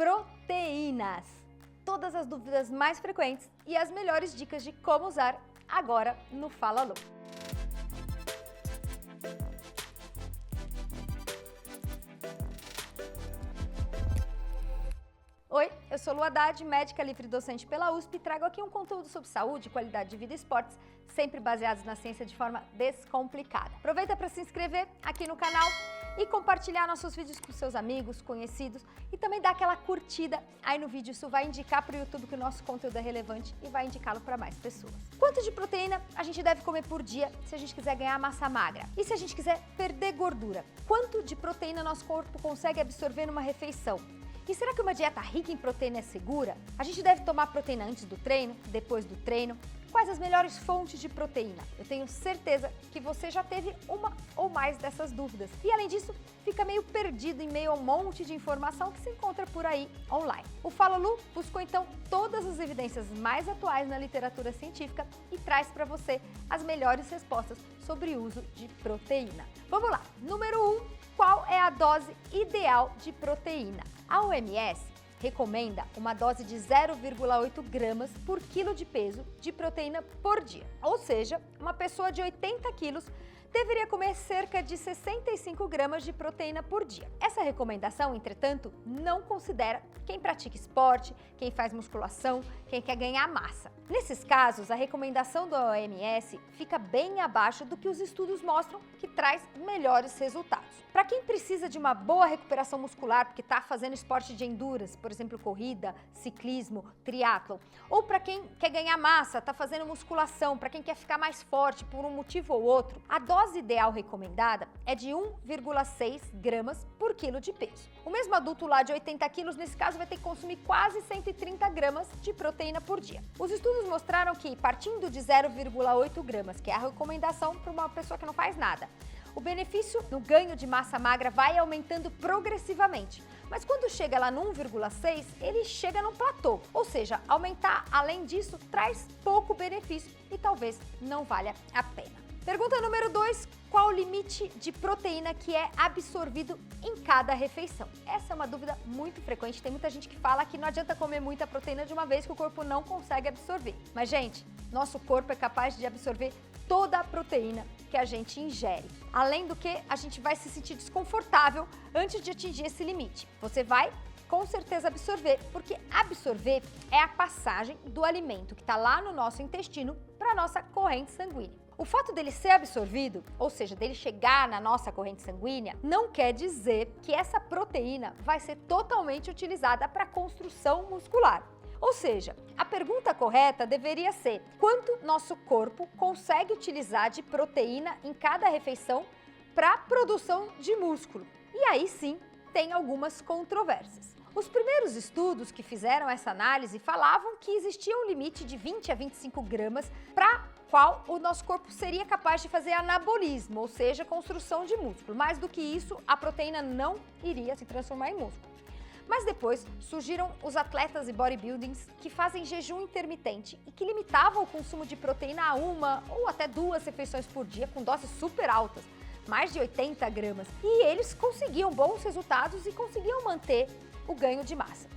proteínas. Todas as dúvidas mais frequentes e as melhores dicas de como usar agora no Fala Lu. Oi, eu sou Lu Haddad, médica livre docente pela USP e trago aqui um conteúdo sobre saúde, qualidade de vida e esportes, sempre baseados na ciência de forma descomplicada. Aproveita para se inscrever aqui no canal e compartilhar nossos vídeos com seus amigos, conhecidos e também dar aquela curtida aí no vídeo. Isso vai indicar para o YouTube que o nosso conteúdo é relevante e vai indicá-lo para mais pessoas. Quanto de proteína a gente deve comer por dia se a gente quiser ganhar massa magra? E se a gente quiser perder gordura? Quanto de proteína nosso corpo consegue absorver numa refeição? E será que uma dieta rica em proteína é segura? A gente deve tomar proteína antes do treino, depois do treino? Quais as melhores fontes de proteína? Eu tenho certeza que você já teve uma ou mais dessas dúvidas. E além disso, fica meio perdido em meio a um monte de informação que se encontra por aí online. O Fala Lu buscou então todas as evidências mais atuais na literatura científica e traz para você as melhores respostas sobre o uso de proteína. Vamos lá! Número 1. Qual é a dose ideal de proteína? A OMS recomenda uma dose de 0,8 gramas por quilo de peso de proteína por dia. Ou seja, uma pessoa de 80 quilos deveria comer cerca de 65 gramas de proteína por dia. Essa recomendação, entretanto, não considera quem pratica esporte, quem faz musculação, quem quer ganhar massa. Nesses casos, a recomendação da OMS fica bem abaixo do que os estudos mostram que traz melhores resultados. Para quem precisa de uma boa recuperação muscular, porque está fazendo esporte de endurance, por exemplo, corrida, ciclismo, triatlon, ou para quem quer ganhar massa, está fazendo musculação, para quem quer ficar mais forte por um motivo ou outro, a dose ideal recomendada é de 1,6 gramas por quilo de peso. O mesmo adulto lá de 80 quilos, nesse caso, vai ter que consumir quase 130 gramas de proteína por dia. Os estudos mostraram que, partindo de 0,8 gramas, que é a recomendação para uma pessoa que não faz nada, o benefício no ganho de massa magra vai aumentando progressivamente, mas quando chega lá no 1,6, ele chega num platô, ou seja, aumentar além disso traz pouco benefício e talvez não valha a pena. Pergunta número 2, qual o limite de proteína que é absorvido em cada refeição? Essa é uma dúvida muito frequente, tem muita gente que fala que não adianta comer muita proteína de uma vez que o corpo não consegue absorver. Mas gente, nosso corpo é capaz de absorver toda a proteína que a gente ingere. Além do que, a gente vai se sentir desconfortável antes de atingir esse limite. Você vai com certeza absorver, porque absorver é a passagem do alimento que está lá no nosso intestino para a nossa corrente sanguínea. O fato dele ser absorvido, ou seja, dele chegar na nossa corrente sanguínea, não quer dizer que essa proteína vai ser totalmente utilizada para construção muscular. Ou seja, a pergunta correta deveria ser: quanto nosso corpo consegue utilizar de proteína em cada refeição para produção de músculo? E aí sim, tem algumas controvérsias. Os primeiros estudos que fizeram essa análise falavam que existia um limite de 20 a 25 gramas para qual o nosso corpo seria capaz de fazer anabolismo, ou seja, construção de músculo. Mais do que isso, a proteína não iria se transformar em músculo. Mas depois surgiram os atletas e bodybuildings que fazem jejum intermitente e que limitavam o consumo de proteína a uma ou até 2 refeições por dia com doses super altas, mais de 80 gramas. E eles conseguiam bons resultados e conseguiam manter o ganho de massa.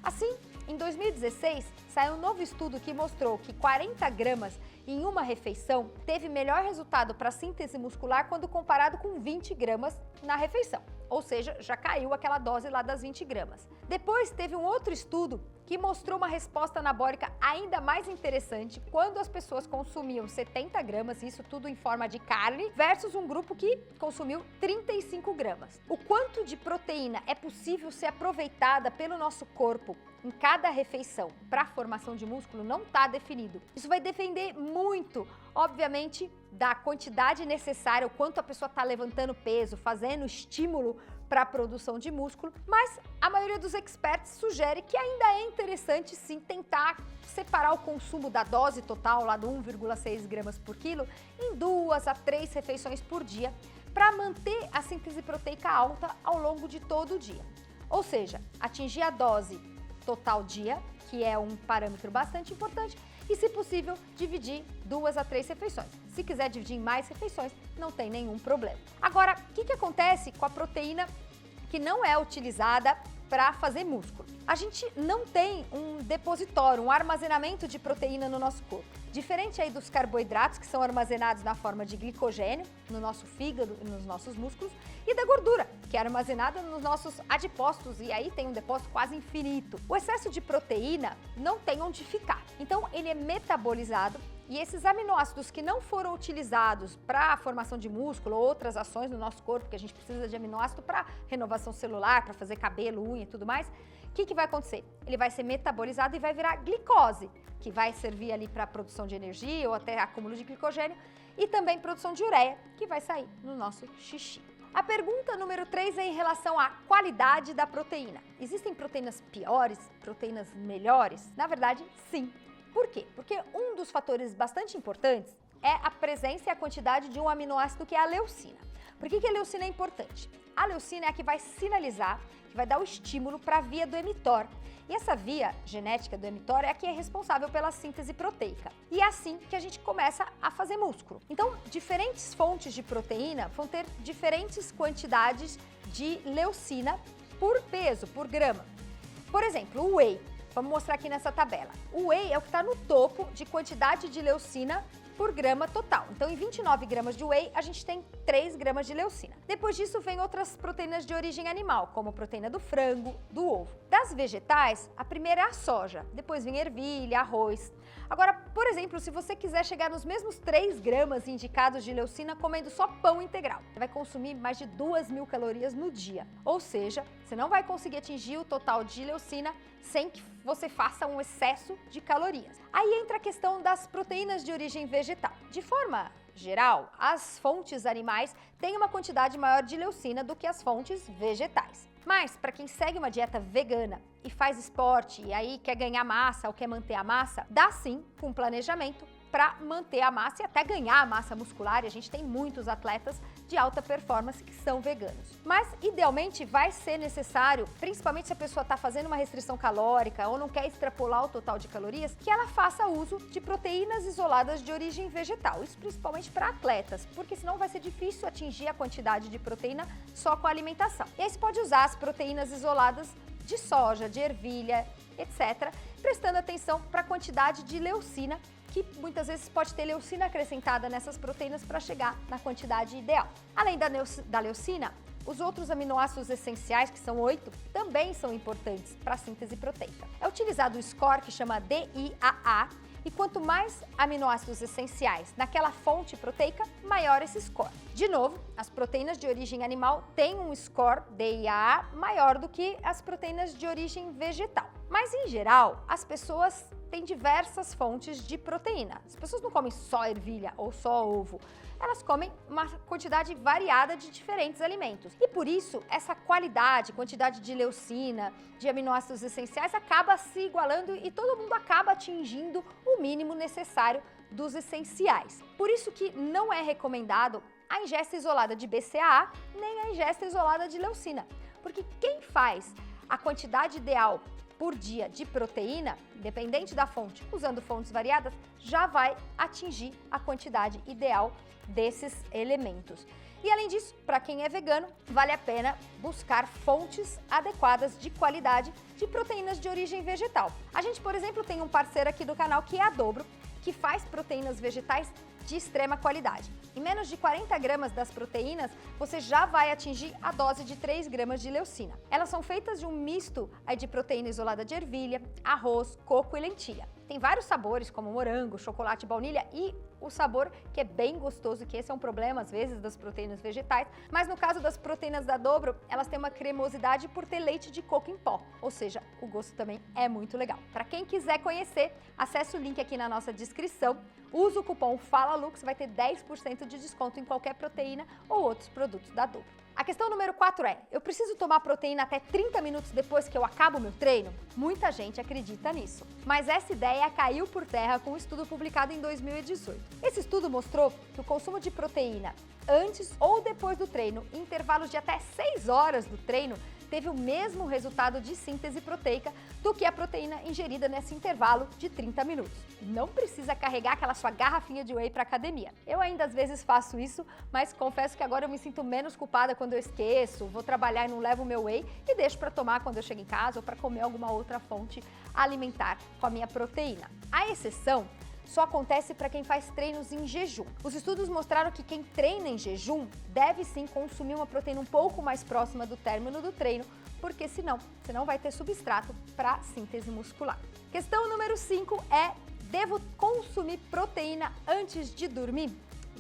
Assim, em 2016, saiu um novo estudo que mostrou que 40 gramas em uma refeição teve melhor resultado para a síntese muscular quando comparado com 20 gramas na refeição. Ou seja, já caiu aquela dose lá das 20 gramas. Depois teve um outro estudo que mostrou uma resposta anabólica ainda mais interessante quando as pessoas consumiam 70 gramas, isso tudo em forma de carne, versus um grupo que consumiu 35 gramas. O quanto de proteína é possível ser aproveitada pelo nosso corpo em cada refeição para a formação de músculo não está definido. Isso vai depender muito, obviamente, da quantidade necessária, o quanto a pessoa está levantando peso, fazendo estímulo para a produção de músculo, mas a maioria dos experts sugere que ainda é interessante sim tentar separar o consumo da dose total lá do 1,6 gramas por quilo em 2 a 3 refeições por dia para manter a síntese proteica alta ao longo de todo o dia. Ou seja, atingir a dose total dia, que é um parâmetro bastante importante, e, se possível, dividir 2 a 3 refeições. Se quiser dividir em mais refeições, não tem nenhum problema. Agora, o que acontece com a proteína que não é utilizada para fazer músculo. A gente não tem um depositório, um armazenamento de proteína no nosso corpo. Diferente aí dos carboidratos, que são armazenados na forma de glicogênio, no nosso fígado e nos nossos músculos, e da gordura, que é armazenada nos nossos adipócitos, e aí tem um depósito quase infinito. O excesso de proteína não tem onde ficar, então ele é metabolizado, e esses aminoácidos que não foram utilizados para a formação de músculo ou outras ações no nosso corpo, que a gente precisa de aminoácido para renovação celular, para fazer cabelo, unha e tudo mais, o que vai acontecer? Ele vai ser metabolizado e vai virar glicose, que vai servir ali para a produção de energia ou até acúmulo de glicogênio, e também produção de ureia, que vai sair no nosso xixi. A pergunta número 3 é em relação à qualidade da proteína. Existem proteínas piores, proteínas melhores? Na verdade, sim. Por quê? Porque um dos fatores bastante importantes é a presença e a quantidade de um aminoácido que é a leucina. Por que a leucina é importante? A leucina é a que vai sinalizar, que vai dar o estímulo para a via do mTOR. E essa via genética do mTOR é a que é responsável pela síntese proteica. E é assim que a gente começa a fazer músculo. Então, diferentes fontes de proteína vão ter diferentes quantidades de leucina por peso, por grama. Por exemplo, o whey. Vamos mostrar aqui nessa tabela. O whey é o que está no topo de quantidade de leucina por grama total. Então, em 29 gramas de whey, a gente tem 3 gramas de leucina. Depois disso, vem outras proteínas de origem animal, como proteína do frango, do ovo. Das vegetais, a primeira é a soja, depois vem ervilha, arroz. Agora, por exemplo, se você quiser chegar nos mesmos 3 gramas indicados de leucina comendo só pão integral, você vai consumir mais de 2.000 calorias no dia. Ou seja, você não vai conseguir atingir o total de leucina sem que você faça um excesso de calorias. Aí entra a questão das proteínas de origem vegetal. De forma geral, as fontes animais têm uma quantidade maior de leucina do que as fontes vegetais. Mas, para quem segue uma dieta vegana e faz esporte e aí quer ganhar massa ou quer manter a massa, dá sim, com planejamento, para manter a massa e até ganhar a massa muscular. E a gente tem muitos atletas de alta performance que são veganos. Mas, idealmente, vai ser necessário, principalmente se a pessoa está fazendo uma restrição calórica ou não quer extrapolar o total de calorias, que ela faça uso de proteínas isoladas de origem vegetal. Isso principalmente para atletas, porque senão vai ser difícil atingir a quantidade de proteína só com a alimentação. E aí você pode usar as proteínas isoladas de soja, de ervilha, etc., prestando atenção para a quantidade de leucina, que muitas vezes pode ter leucina acrescentada nessas proteínas para chegar na quantidade ideal. Além da leucina, os outros aminoácidos essenciais, que são 8, também são importantes para a síntese proteica. É utilizado o score que chama DIAA, e quanto mais aminoácidos essenciais naquela fonte proteica, maior esse score. De novo, as proteínas de origem animal têm um score DIAA maior do que as proteínas de origem vegetal. Mas, em geral, as pessoas têm diversas fontes de proteína. As pessoas não comem só ervilha ou só ovo. Elas comem uma quantidade variada de diferentes alimentos. E por isso, essa quantidade de leucina, de aminoácidos essenciais, acaba se igualando e todo mundo acaba atingindo o mínimo necessário dos essenciais. Por isso que não é recomendado a ingesta isolada de BCAA, nem a ingesta isolada de leucina. Porque quem faz a quantidade ideal por dia de proteína, independente da fonte, usando fontes variadas, já vai atingir a quantidade ideal desses elementos. E além disso, para quem é vegano, vale a pena buscar fontes adequadas de qualidade de proteínas de origem vegetal. A gente, por exemplo, tem um parceiro aqui do canal que é a Dobro, que faz proteínas vegetais de extrema qualidade. Em menos de 40 gramas das proteínas, você já vai atingir a dose de 3 gramas de leucina. Elas são feitas de um misto de proteína isolada de ervilha, arroz, coco e lentilha. Tem vários sabores, como morango, chocolate, baunilha e o sabor que é bem gostoso, que esse é um problema às vezes das proteínas vegetais, mas no caso das proteínas da Dobro, elas têm uma cremosidade por ter leite de coco em pó, ou seja, o gosto também é muito legal. Para quem quiser conhecer, acesse o link aqui na nossa descrição, usa o cupom FALALUX, vai ter 10% de desconto em qualquer proteína ou outros produtos da Dobro. A questão número 4 é, eu preciso tomar proteína até 30 minutos depois que eu acabo o meu treino? Muita gente acredita nisso, mas essa ideia caiu por terra com um estudo publicado em 2018. Esse estudo mostrou que o consumo de proteína antes ou depois do treino, em intervalos de até 6 horas do treino, teve o mesmo resultado de síntese proteica do que a proteína ingerida nesse intervalo de 30 minutos. Não precisa carregar aquela sua garrafinha de whey para academia. Eu ainda às vezes faço isso, mas confesso que agora eu me sinto menos culpada quando eu esqueço, vou trabalhar e não levo o meu whey e deixo para tomar quando eu chego em casa ou para comer alguma outra fonte alimentar com a minha proteína. A exceção só acontece para quem faz treinos em jejum. Os estudos mostraram que quem treina em jejum deve sim consumir uma proteína um pouco mais próxima do término do treino, porque senão você não vai ter substrato para síntese muscular. Questão número 5 é: devo consumir proteína antes de dormir?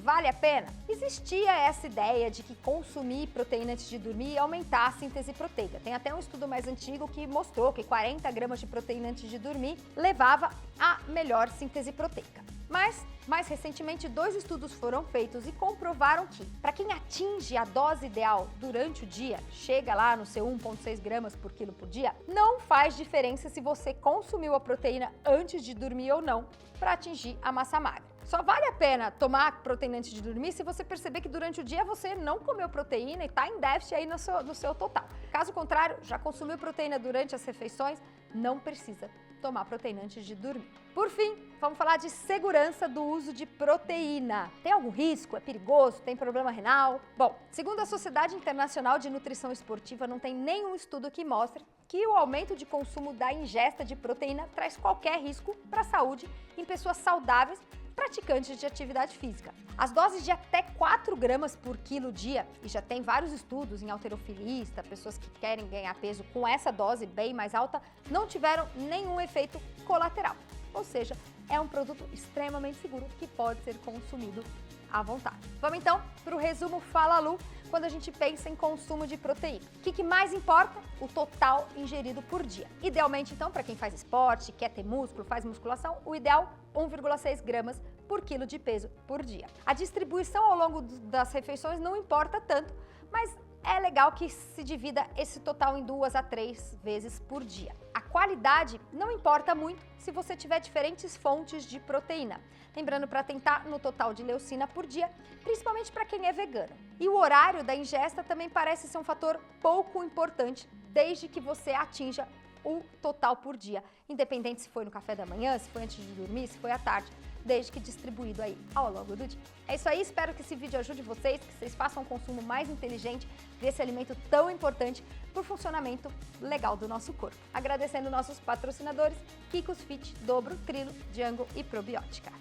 Vale a pena? Existia essa ideia de que consumir proteína antes de dormir ia aumentar a síntese proteica. Tem até um estudo mais antigo que mostrou que 40 gramas de proteína antes de dormir levava a melhor síntese proteica. Mas, mais recentemente, 2 estudos foram feitos e comprovaram que, para quem atinge a dose ideal durante o dia, chega lá no seu 1,6 gramas por quilo por dia, não faz diferença se você consumiu a proteína antes de dormir ou não para atingir a massa magra. Só vale a pena tomar proteína antes de dormir se você perceber que durante o dia você não comeu proteína e está em déficit aí no seu total. Caso contrário, já consumiu proteína durante as refeições, não precisa tomar proteína antes de dormir. Por fim, vamos falar de segurança do uso de proteína. Tem algum risco? É perigoso? Tem problema renal? Bom, segundo a Sociedade Internacional de Nutrição Esportiva, não tem nenhum estudo que mostre que o aumento de consumo da ingesta de proteína traz qualquer risco para a saúde em pessoas saudáveis praticantes de atividade física. As doses de até 4 gramas por quilo dia, e já tem vários estudos em halterofilista, pessoas que querem ganhar peso com essa dose bem mais alta, não tiveram nenhum efeito colateral. Ou seja, é um produto extremamente seguro que pode ser consumido à vontade. Vamos então para o resumo Fala Lu, quando a gente pensa em consumo de proteína. O que mais importa? O total ingerido por dia. Idealmente, então, para quem faz esporte, quer ter músculo, faz musculação, o ideal 1,6 gramas por quilo de peso por dia. A distribuição ao longo das refeições não importa tanto, mas é legal que se divida esse total em 2 a 3 vezes por dia. A qualidade não importa muito se você tiver diferentes fontes de proteína. Lembrando para tentar no total de leucina por dia, principalmente para quem é vegano. E o horário da ingesta também parece ser um fator pouco importante, desde que você atinja o total por dia, independente se foi no café da manhã, se foi antes de dormir, se foi à tarde, desde que distribuído aí ao longo do dia. É isso aí, espero que esse vídeo ajude vocês, que vocês façam um consumo mais inteligente desse alimento tão importante para o funcionamento legal do nosso corpo. Agradecendo nossos patrocinadores, Kikos Fit, Dobro, Trilo, Django e Probiótica.